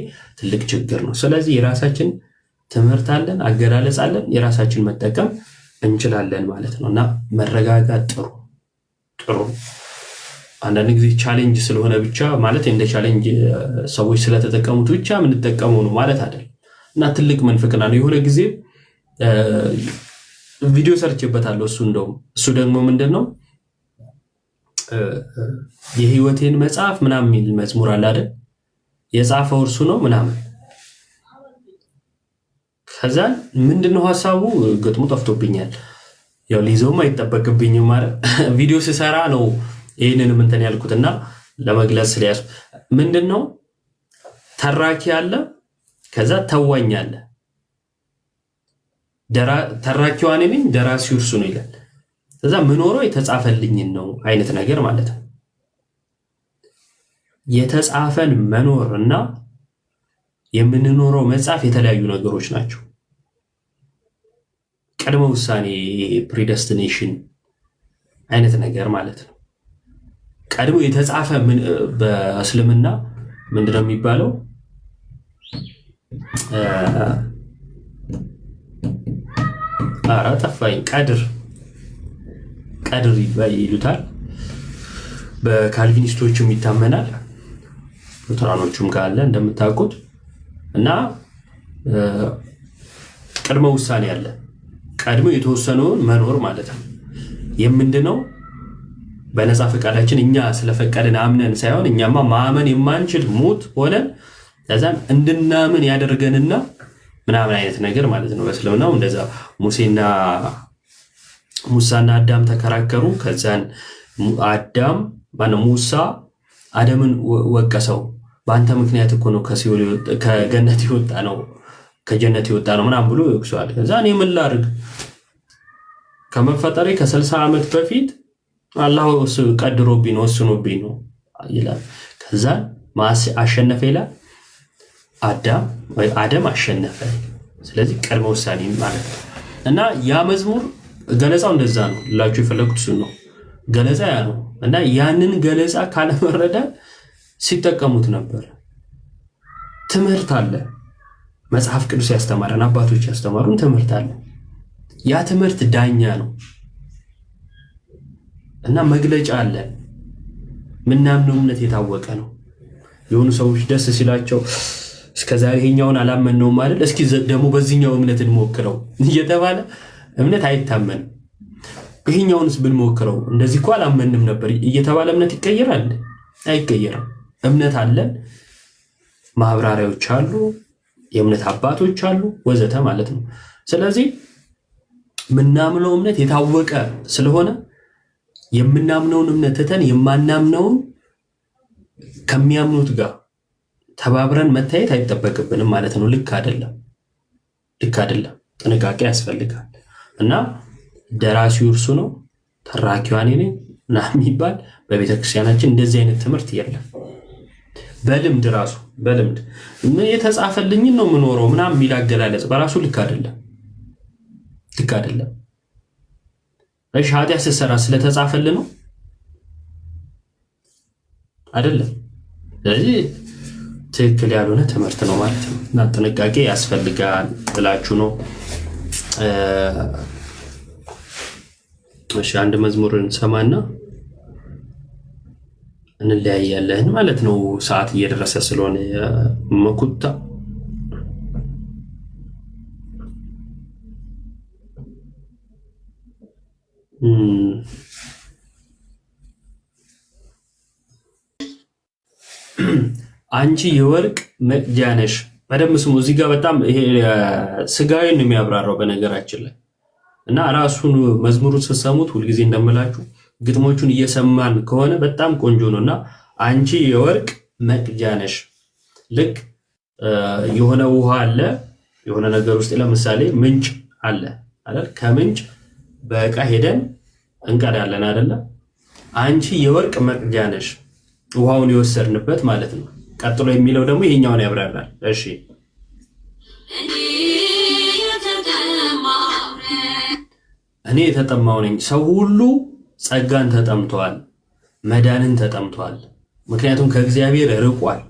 ትልቅ ችግር ነው። ስለዚህ የራሳችን ትምህርት አለን፣ አገላለጽ አለን፣ የራሳችን መጠቀም እንችላለን ማለት ነው እና መረጋጋት ጥሩ አንዳንድ ጊዜ ቻሌንጅ ስለሆነ ብቻ ማለት እንደ ቻሌንጅ ሰዎች ስለተጠቀሙት ብቻ የምንጠቀመው ነው ማለት አይደለም። እና ትልቅ መንፍቅና ነው። የሆነ ጊዜ ቪዲዮ ሰርችበታለሁ። እሱ ደግሞ ምንድን ነው የህይወቴን መጽሐፍ ምናምን የሚል መዝሙር አለ አይደል? የጻፈው እርሱ ነው ምናምን። ከዛ ምንድነው ሀሳቡ? ግጥሙ ጠፍቶብኛል። ያው ሊይዘውም አይጠበቅብኝም ማለት ቪዲዮ ስሰራ ነው ይህንንም እንትን ያልኩትና ለመግለጽ ስለያዙ ምንድነው ተራኪ አለ፣ ከዛ ተዋኝ አለ። ተራኪዋ እኔ ነኝ፣ ደራሲው እርሱ ነው ይላል። ከዛ ምኖረው የተጻፈልኝን ነው አይነት ነገር ማለት ነው። የተጻፈን መኖር እና የምንኖረው መጽሐፍ የተለያዩ ነገሮች ናቸው። ቅድመ ውሳኔ ፕሪደስቲኔሽን አይነት ነገር ማለት ነው። ቀድሞ የተጻፈ በእስልምና ምንድነው የሚባለው? ጠፋኝ። ቀድር ይሉታል። በካልቪኒስቶችም ይታመናል፣ ሉተራኖቹም ካለ እንደምታውቁት። እና ቅድመ ውሳኔ አለ። ቀድሞ የተወሰነውን መኖር ማለት ነው። የምንድነው በነፃ ፈቃዳችን እኛ ስለፈቀድን አምነን ሳይሆን እኛማ ማመን የማንችል ሙት ሆነን ከዛን እንድናምን ያደርገንና ምናምን አይነት ነገር ማለት ነው። በእስልምናው እንደዛ ሙሳና አዳም ተከራከሩ። ከዛን ሙሳ አደምን ወቀሰው። በአንተ ምክንያት እኮ ነው ከገነት የወጣ ነው ከጀነት የወጣ ነው ምናምን ብሎ ይወቅሰዋል። ከዛ እኔ ምን ላድርግ ከመፈጠሬ ከ60 ዓመት በፊት አላህ ቀድሮብኝ ነው ወስኖብኝ ነው ይላል። ከዛ አሸነፈ ይላል። አደም አሸነፈ። ስለዚህ ቅድመ ውሳኔ ማለት ነው። እና ያ መዝሙር ገለጻው እንደዛ ነው ላችሁ የፈለኩት እሱ ነው። ገለጻ ያ ነው። እና ያንን ገለጻ ካለመረዳት ሲጠቀሙት ነበር። ትምህርት አለ። መጽሐፍ ቅዱስ ያስተማረን አባቶች ያስተማሩን ትምህርት አለ። ያ ትምህርት ዳኛ ነው እና መግለጫ አለ። ምናምነው እምነት የታወቀ ነው። የሆኑ ሰዎች ደስ ሲላቸው እስከዛሬ ይሄኛውን አላመነውም ማለት እስኪ ደግሞ በዚህኛው እምነት እንሞክረው እየተባለ እምነት አይታመንም። ይሄኛውንስ ብንሞክረው እንደዚህ እኮ አላመንም ነበር እየተባለ እምነት ይቀየራል? አይቀየርም። እምነት አለን፣ ማብራሪያዎች አሉ፣ የእምነት አባቶች አሉ ወዘተ ማለት ነው። ስለዚህ ምናምነው እምነት የታወቀ ስለሆነ የምናምነውን እምነት ትተን የማናምነውን ከሚያምኑት ጋር ተባብረን መታየት አይጠበቅብንም ማለት ነው። ልክ አይደለም። ጥንቃቄ ያስፈልጋል። እና ደራሲው እርሱ ነው፣ ተራኪዋ እኔ ነኝ ምናምን የሚባል በቤተክርስቲያናችን እንደዚህ አይነት ትምህርት የለም። በልምድ የተጻፈልኝን ነው የምኖረው ምናምን የሚል አገላለጽ በራሱ ልክ አይደለም። እሺ ኃጢአት ስትሰራ ስለተጻፈልህ ነው አይደለም። ስለዚህ ትክክል ያልሆነ ትምህርት ነው ማለት ነው። እና ጥንቃቄ ያስፈልጋል ብላችሁ ነው። እሺ አንድ መዝሙር እንሰማና እንለያያለን ማለት ነው። ሰዓት እየደረሰ ስለሆነ መኩታ አንቺ የወርቅ መቅጃ ነሽ። በደንብ ስሙ። እዚህ ጋር በጣም ይሄ ስጋዊን የሚያብራራው በነገራችን ላይ እና ራሱን መዝሙሩን ስትሰሙት ሁልጊዜ እንደምላችሁ ግጥሞቹን እየሰማን ከሆነ በጣም ቆንጆ ነው። እና አንቺ የወርቅ መቅጃ ነሽ። ልክ የሆነ ውሃ አለ የሆነ ነገር ውስጥ ለምሳሌ ምንጭ አለ አይደል? ከምንጭ በእቃ ሄደን እንቀዳለን አይደለ? አንቺ የወርቅ መቅጃ ነሽ፣ ውሃውን የወሰድንበት ማለት ነው። ቀጥሎ የሚለው ደግሞ ይሄኛውን ያብራራል። እሺ እኔ የተጠማው ነኝ። ሰው ሁሉ ጸጋን ተጠምቷል፣ መዳንን ተጠምቷል። ምክንያቱም ከእግዚአብሔር ርቋል።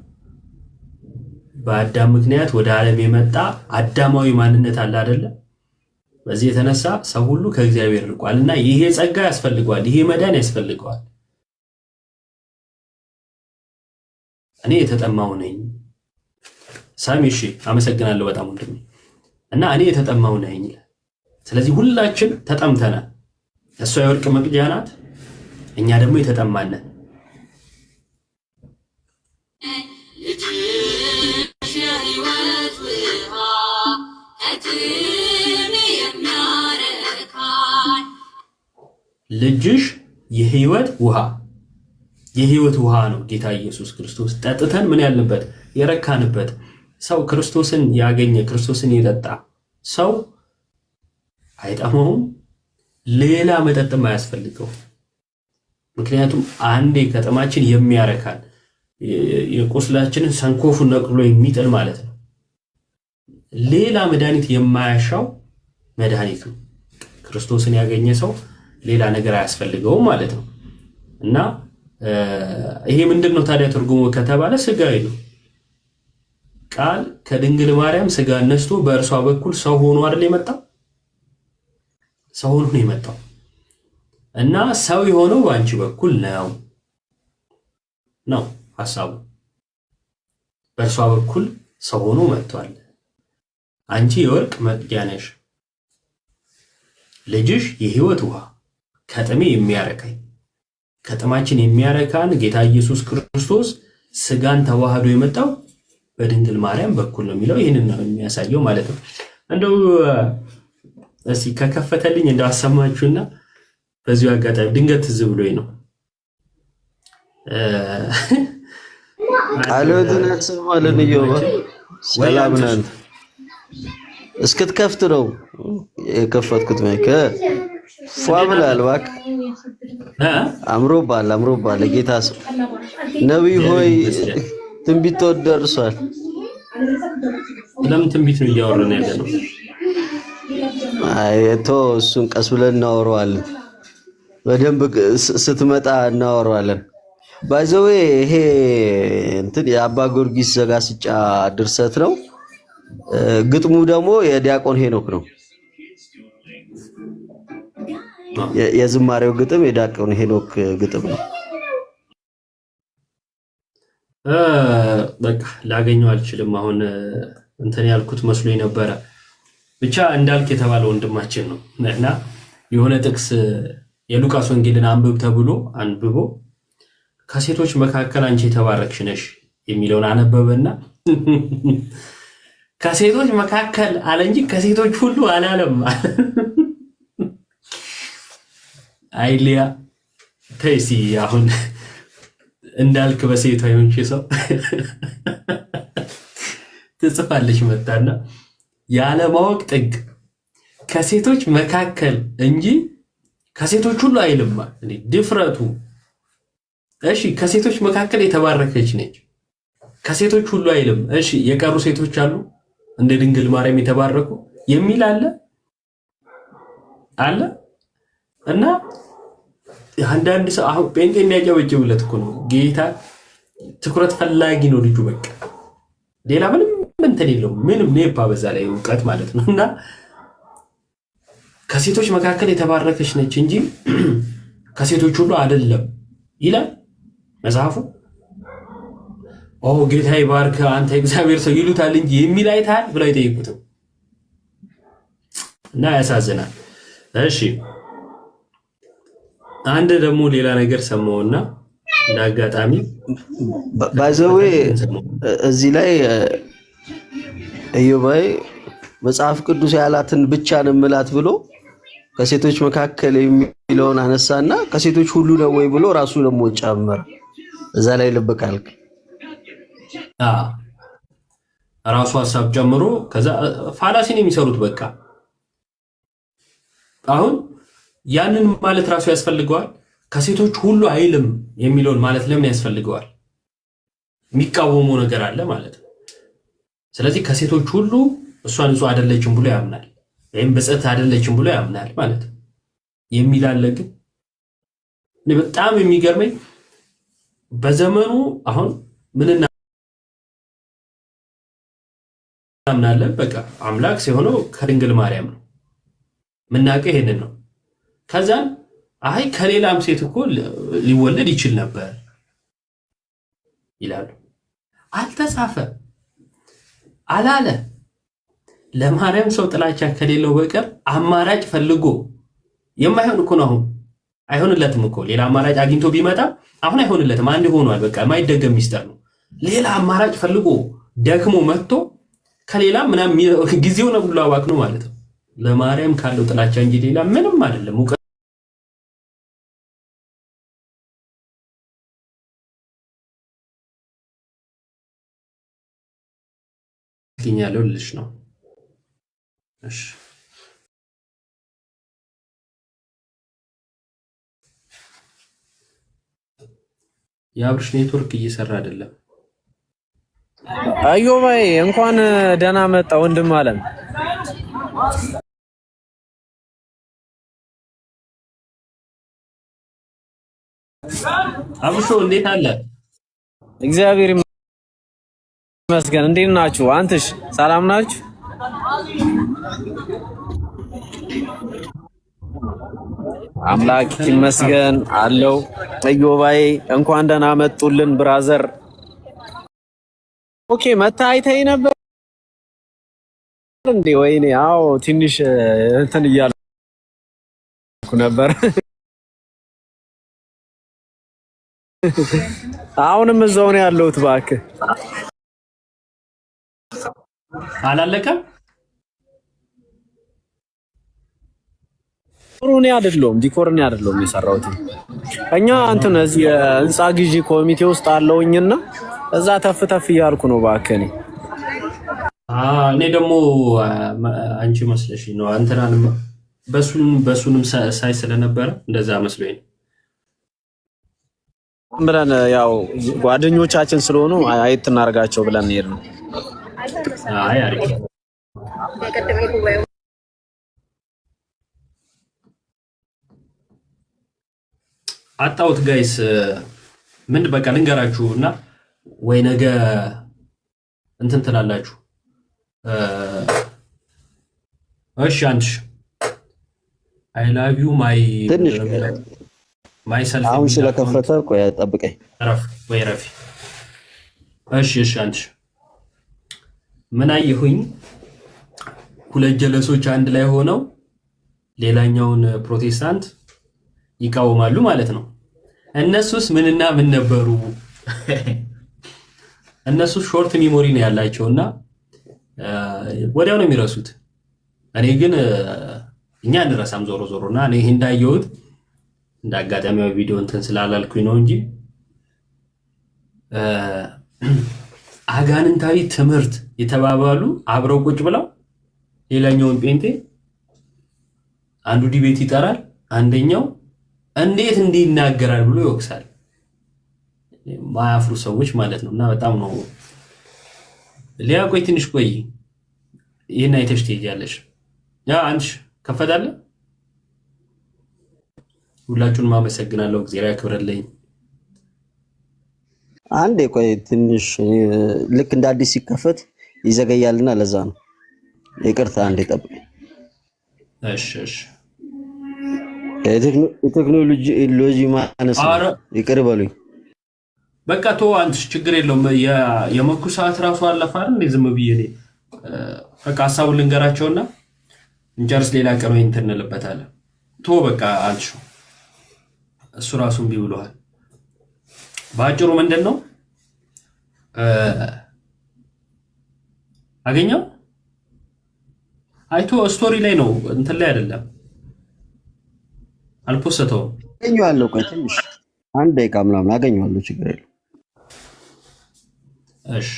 በአዳም ምክንያት ወደ ዓለም የመጣ አዳማዊ ማንነት አለ አይደለ? በዚህ የተነሳ ሰው ሁሉ ከእግዚአብሔር ርቋል እና ይሄ ጸጋ ያስፈልገዋል፣ ይሄ መዳን ያስፈልገዋል። እኔ የተጠማው ነኝ። ሳሚ እሺ አመሰግናለሁ በጣም ወንድሜ። እና እኔ የተጠማው ነኝ። ስለዚህ ሁላችን ተጠምተናል። እሷ የወርቅ መቅጃ ናት፣ እኛ ደግሞ የተጠማን ነን። ልጅሽ የህይወት ውሃ ነው ጌታ ኢየሱስ ክርስቶስ። ጠጥተን ምን ያልንበት የረካንበት። ሰው ክርስቶስን ያገኘ ክርስቶስን የጠጣ ሰው አይጠማውም፣ ሌላ መጠጥም አያስፈልገው። ምክንያቱም አንዴ ከጥማችን የሚያረካን የቁስላችንን ሰንኮፉን ነቅሎ የሚጥል ማለት ነው። ሌላ መድኃኒት የማያሻው መድኃኒት ነው። ክርስቶስን ያገኘ ሰው ሌላ ነገር አያስፈልገውም ማለት ነው። እና ይሄ ምንድን ነው ታዲያ ትርጉሙ ከተባለ ስጋዊ ነው። ቃል ከድንግል ማርያም ስጋ ነስቶ በእርሷ በኩል ሰው ሆኖ አይደል የመጣው? ሰው ሆኖ ነው የመጣው እና ሰው የሆነው በአንቺ በኩል ነው ሐሳቡ። በእርሷ በኩል ሰው ሆኖ መጥቷል። አንቺ የወርቅ መቅጃ ነሽ፣ ልጅሽ የህይወት ውሃ፣ ከጥሜ የሚያረካኝ ከጥማችን የሚያረካን ጌታ ኢየሱስ ክርስቶስ ስጋን ተዋህዶ የመጣው በድንግል ማርያም በኩል ነው የሚለው ይህንን ነው የሚያሳየው ማለት ነው። እንደው እስኪ ከከፈተልኝ እንደው አሰማችሁና በዚሁ አጋጣሚ ድንገት ትዝ ብሎኝ ነው ቃሎትን አሰማልን እዮባ ሰላም ነን። እስክትከፍት ነው የከፈትኩት። ማይከ ፏ ብላል እባክህ። አምሮባል ጌታ ሰው ነብይ ሆይ ትንቢት ደርሷል። ለምን ትንቢት ነው እያወራን ያለ ነው? አይቶ እሱን ቀስ ብለን እናወራዋለን። በደንብ ስትመጣ እናወራዋለን። ባይዘዌ ይሄ እንትን የአባ ጊዮርጊስ ዘጋስጫ ድርሰት ነው። ግጥሙ ደግሞ የዲያቆን ሄኖክ ነው። የዝማሬው ግጥም የዲያቆን ሄኖክ ግጥም ነው። በቃ ላገኘው አልችልም። አሁን እንትን ያልኩት መስሎኝ ነበረ። ብቻ እንዳልክ የተባለ ወንድማችን ነው እና የሆነ ጥቅስ የሉቃስ ወንጌልን አንብብ ተብሎ አንብቦ ከሴቶች መካከል አንቺ የተባረክሽ ነሽ የሚለውን አነበበና ከሴቶች መካከል አለ እንጂ ከሴቶች ሁሉ አላለም። አይሊያ ተይሲ አሁን እንዳልክ በሴቷ የሆንሽ ሰው ትጽፋለች መጣና ያለማወቅ ጥግ ከሴቶች መካከል እንጂ ከሴቶች ሁሉ አይልም። ድፍረቱ! እሺ ከሴቶች መካከል የተባረከች ነች፣ ከሴቶች ሁሉ አይልም። እሺ የቀሩ ሴቶች አሉ እንደ ድንግል ማርያም የተባረኩ የሚል አለ እና አንዳንድ ሰው አሁን ጴንጤ የሚያጨበጭብለት እኮ ነው። ጌታ ትኩረት ፈላጊ ነው ልጁ። በቃ ሌላ ምንም እንትን የለውም። ምንም ኔፓ በዛ ላይ እውቀት ማለት ነው። እና ከሴቶች መካከል የተባረከች ነች እንጂ ከሴቶች ሁሉ አይደለም ይላል መጽሐፉ። ጌታ ይባርክ አንተ እግዚአብሔር ሰው ይሉታል እንጂ የሚል አይተሃል ብለው አይጠይቁትም። እና ያሳዝናል። እሺ አንድ ደግሞ ሌላ ነገር ሰማውና እንዳጋጣሚ ባይዘዌ እዚህ ላይ እዮባይ መጽሐፍ ቅዱስ ያላትን ብቻ ነው ምላት ብሎ ከሴቶች መካከል የሚለውን አነሳና ከሴቶች ሁሉ ነው ወይ ብሎ ራሱ ደግሞ ጨመረ። እዛ ላይ ልበቃልክ ራሱ ሐሳብ ጨምሮ ከዛ ፋላሲን የሚሰሩት በቃ አሁን ያንን ማለት ራሱ ያስፈልገዋል። ከሴቶች ሁሉ አይልም የሚለውን ማለት ለምን ያስፈልገዋል? የሚቃወመው ነገር አለ ማለት ነው። ስለዚህ ከሴቶች ሁሉ እሷ ንጹህ አይደለችም ብሎ ያምናል፣ ወይም ብጽዕት አይደለችም ብሎ ያምናል ማለት ነው የሚል አለ። ግን በጣም የሚገርመኝ በዘመኑ አሁን ምን እናምናለን? በቃ አምላክ ሲሆነው ከድንግል ማርያም ነው የምናውቀው፣ ይሄንን ነው። ከዛን አይ ከሌላም ሴት እኮ ሊወለድ ይችል ነበር ይላሉ። አልተጻፈ አላለ። ለማርያም ሰው ጥላቻ ከሌለው በቀር አማራጭ ፈልጎ የማይሆን እኮ ነው። አሁን አይሆንለትም እኮ ሌላ አማራጭ አግኝቶ ቢመጣ አሁን አይሆንለትም። አንድ ሆኗል። በቃ የማይደገም ሚስጥር ነው። ሌላ አማራጭ ፈልጎ ደክሞ መጥቶ ከሌላ ምናምን ጊዜው ነው ብሎ አዋክ ነው ማለት ነው። ለማርያም ካለው ጥላቻ እንጂ ሌላ ምንም አይደለም። ያለው ልጅ ነው። እሺ የአብርሽ ኔትወርክ እየሰራ አይደለም። አዮባይ እንኳን ደህና መጣ ወንድም አለም። አብርሾ እንዴት አለ? እግዚአብሔር ይመስገን። እንዴት ናችሁ? አንተሽ ሰላም ናችሁ? አምላክ ይመስገን አለው። አዮባይ እንኳን ደህና መጡልን ብራዘር። ኦኬ መታይተይ ነበር እንዴ? ወይኔ አዎ፣ ትንሽ እንትን እያልኩ ነበር። አሁንም እዛው ነው ያለሁት። እባክህ አላለቀም። ዲኮር እኔ አይደለሁም የሰራሁት። እኛ እንትን እዚህ ህንጻ ግዢ ኮሚቴ ውስጥ አለውኝና እዛ ተፍ ተፍ እያልኩ ነው። እባክህ እኔ ደግሞ አንቺ መስለሽ ነው አንተናንም በሱንም ሳይ ስለነበረ እንደዛ መስሎኝ ብለን ያው ጓደኞቻችን ስለሆኑ አየት እናርጋቸው ብለን እንሄድ ነው። አይ አሪፍ አጣውት ጋይስ ምን በቃ ልንገራችሁና ወይ ነገ እንትን ትላላችሁ። እሺ አንቺ አይ ላቭ ዩ ማይ ሰልፍ አሁን ስለከፈተ ቆይ ጠብቀኝ። ረፊ እሺ አንቺ ምን አየሁኝ? ሁለት ጀለሶች አንድ ላይ ሆነው ሌላኛውን ፕሮቴስታንት ይቃወማሉ ማለት ነው። እነሱስ ምንና ምን ነበሩ? እነሱ ሾርት ሚሞሪ ነው ያላቸውና ወዲያው ነው የሚረሱት። እኔ ግን እኛ እንረሳም ዞሮና እኔ እንዳየሁት እንዳጋጣሚው ቪዲዮ እንትን ስላላልኩኝ ነው እንጂ አጋንንታዊ ትምህርት የተባባሉ አብረው ቁጭ ብለው ሌላኛውን ጴንጤ አንዱ ዲቤት ይጠራል፣ አንደኛው እንዴት እንዲህ ይናገራል ብሎ ይወቅሳል። ማያፍሩ ሰዎች ማለት ነው። እና በጣም ነው ሊያ ቆይ ትንሽ ቆይ ይሄን አይተሽ ትሄጃለሽ። ያ አንቺ ከፈታለ ሁላችሁንም አመሰግናለሁ። እግዚአብሔር ያክብርልኝ። አንዴ ቆይ ትንሽ ልክ እንደ አዲስ ሲከፈት ይዘገያልና ለዛ ነው። ይቅርታ አንዴ ጠብቀኝ። እሺ የቴክኖሎጂ ማነስ ይቅር በሉኝ። በቃ ተው አንቺ ችግር የለውም። የመኩ ሰዓት ራሱ አለፈ አይደል? ዝም ብዬ እኔ በቃ ሐሳቡን ልንገራቸውና እንጨርስ። ሌላ ቀን ወይ እንትን እንልበታለን። ተው በቃ አንቺ እሱ ራሱን ቢውለዋል። ባጭሩ ምንድን ነው አገኘው አይቶ ስቶሪ ላይ ነው እንትን ላይ አይደለም አልፖስተውም። አገኘዋለሁ። ቆይ ትንሽ አንድ ደቂቃ ምናምን አገኘዋለሁ። ችግር የለም። እሺ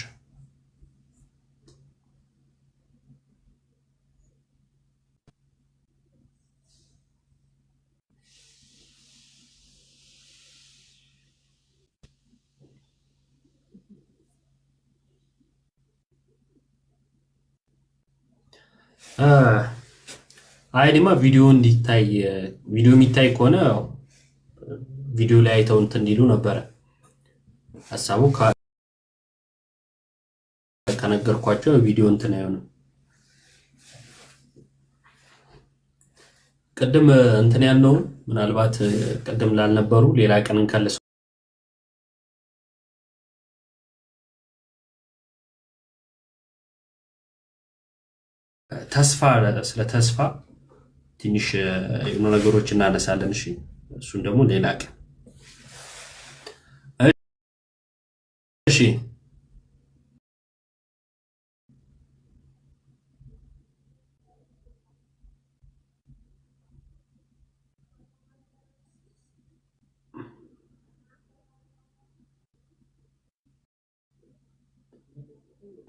አይዲማ ቪዲዮ እንዲታይ ቪዲዮ የሚታይ ከሆነ ቪዲዮ ላይ አይተው እንትን እንዲሉ ነበረ ሐሳቡ። ከነገርኳቸው ቪዲዮ እንትን አይሆንም። ቅድም እንትን ያልነው ምናልባት ቅድም ላልነበሩ ሌላ ቀን እንከልሰው ተስፋ ስለ ተስፋ ትንሽ የሆኑ ነገሮች እናነሳለን። እሺ እሱን ደግሞ ሌላ ቀን። እሺ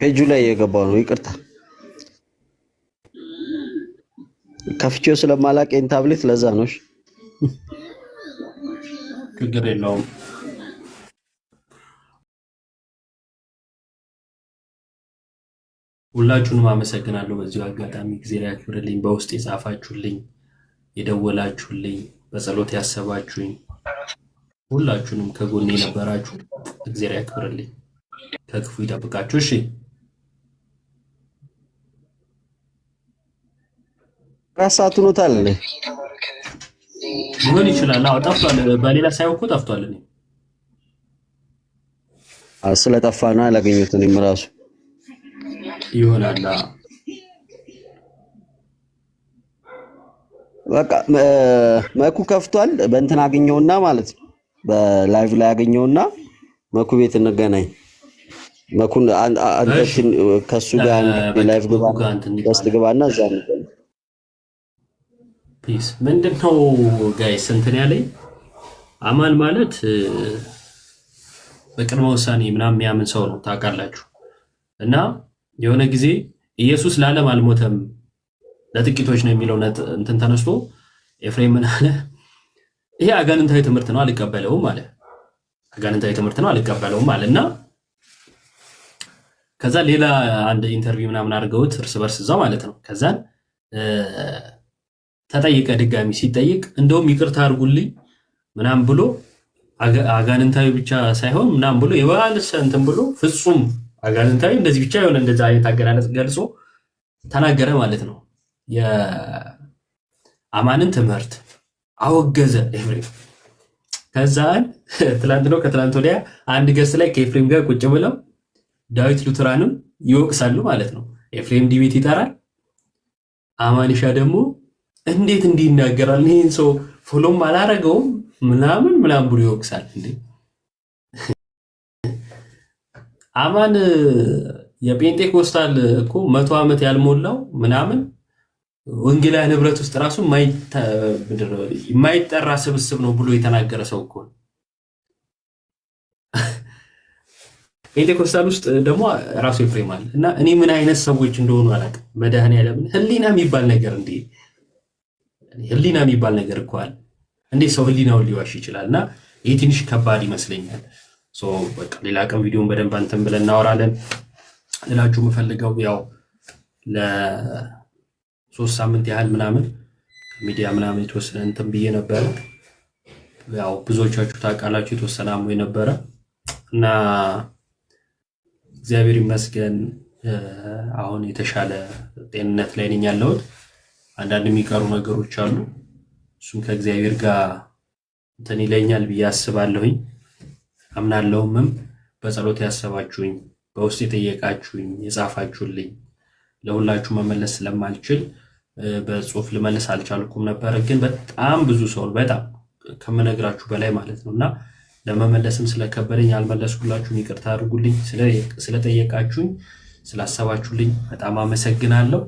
ፔጁ ላይ የገባው ነው። ይቅርታ ከፍቼው ስለማላቀኝ ታብሌት ለዛ ነው። ችግር የለውም። ሁላችሁንም አመሰግናለሁ። በዚሁ አጋጣሚ እግዚአብሔር ያክብርልኝ። በውስጥ የጻፋችሁልኝ፣ የደወላችሁልኝ፣ በጸሎት ያሰባችሁኝ ሁላችሁንም ከጎኔ የነበራችሁ እግዚአብሔር ያክብርልኝ፣ ከክፉ ይጠብቃችሁ። እሺ ራሳቱ ነው ታለ ሊሆን ይችላል። አዎ ጠፍቷል። በሌላ ሳይሆን እኮ ጠፍቷል። እኔ ስለጠፋና አላገኘሁት እኔም ራሱ ይሆናል። በቃ መኩ ከፍቷል። በእንትን አገኘውና ማለት ነው በላይቭ ላይ አገኘውና መኩ ቤት እንገናኝ። መኩን አንተን ከሱ ጋር ላይቭ ግባ ውስጥ ግባና እዛ እንገናኝ። ፒስ ምንድነው ጋይስ እንትን ያለኝ አማን ማለት በቅድመ ውሳኔ ምናምን የሚያምን ሰው ነው ታውቃላችሁ። እና የሆነ ጊዜ ኢየሱስ ለዓለም አልሞተም ለጥቂቶች ነው የሚለው እንትን ተነስቶ ኤፍሬም ምን አለ? ይሄ አጋንንታዊ ትምህርት ነው አልቀበለውም አለ። አጋንንታዊ ትምህርት ነው አልቀበለውም አለና ከዛ ሌላ አንድ ኢንተርቪው ምናምን አድርገውት እርስ በርስ እዛው ማለት ነው። ከዛን ተጠይቀ ድጋሚ ሲጠይቅ እንደውም ይቅርታ አድርጉልኝ ምናምን ብሎ አጋንንታዊ ብቻ ሳይሆን ምናምን ብሎ የባልስ እንትን ብሎ ፍጹም አጋንንታዊ እንደዚህ ብቻ የሆነ እንደዛ አይነት አገላለጽ ገልጾ ተናገረ ማለት ነው። የአማንን ትምህርት አወገዘ ኤፍሬም። ከዛን ትላንት ነው ከትላንት ወዲያ አንድ ገጽ ላይ ከኤፍሬም ጋር ቁጭ ብለው ዳዊት ሉትራንም ይወቅሳሉ ማለት ነው። ኤፍሬም ዲቤት ይጠራል፣ አማኒሻ ደግሞ እንዴት እንዲህ ይናገራል? ይሄን ሰው ፎሎም አላረገውም ምናምን ብሎ ይወቅሳል። እንዴ አማን የጴንጤኮስታል እኮ 100 ዓመት ያልሞላው ምናምን ወንጌላዊ ንብረት ውስጥ ራሱ የማይጠራ ስብስብ ነው ብሎ የተናገረ ሰው እኮ ነው። ጴንጤኮስታል ውስጥ ደግሞ ራሱ ኤፍሬም አለ እና እኔ ምን አይነት ሰዎች እንደሆኑ አላውቅም። መድኃኒዓለም ህሊና የሚባል ነገር እንዴ ህሊና የሚባል ነገር እኮ አለ። እንዴት ሰው ህሊናውን ሊዋሽ ይችላል? እና ይሄ ትንሽ ከባድ ይመስለኛል። በቃ ሌላ ቀን ቪዲዮን በደንብ አንተን ብለን እናወራለን። ልላችሁ የምፈልገው ያው ለ3 ሳምንት ያህል ምናምን ሚዲያ ምናምን የተወሰነ እንትን ብዬ ነበረ። ያው ብዙዎቻችሁ ታውቃላችሁ የተወሰነ አሞኝ ነበረ እና እግዚአብሔር ይመስገን አሁን የተሻለ ጤንነት ላይ ነኝ ያለሁት። አንዳንድ የሚቀሩ ነገሮች አሉ። እሱም ከእግዚአብሔር ጋር እንትን ይለኛል ብዬ አስባለሁኝ አምናለሁም። በጸሎት ያሰባችሁኝ፣ በውስጥ የጠየቃችሁኝ፣ የጻፋችሁልኝ ለሁላችሁ መመለስ ስለማልችል በጽሁፍ ልመልስ አልቻልኩም ነበር። ግን በጣም ብዙ ሰው በጣም ከምነግራችሁ በላይ ማለት ነውና ለመመለስም ስለከበደኝ ያልመለስኩላችሁን ይቅርታ አድርጉልኝ። ስለጠየቃችሁኝ፣ ስላሰባችሁልኝ በጣም አመሰግናለሁ።